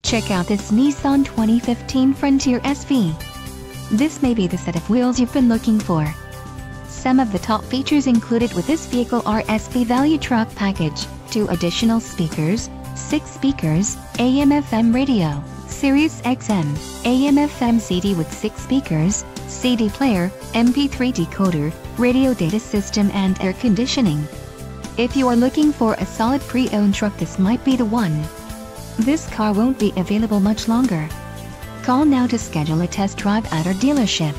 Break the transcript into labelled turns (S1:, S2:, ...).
S1: Check out this Nissan 2015 Frontier SV. This may be the set of wheels you've been looking for. Some of the top features included with this vehicle are SV Value Truck Package, 2 additional speakers, 6 speakers, AM/FM radio, Sirius XM, AM/FM CD with 6 speakers, CD player, MP3 decoder, radio data system and air conditioning. If you are looking for a solid pre-owned truck, this might be the one. This car won't be available much longer. Call now to schedule a test drive at our dealership.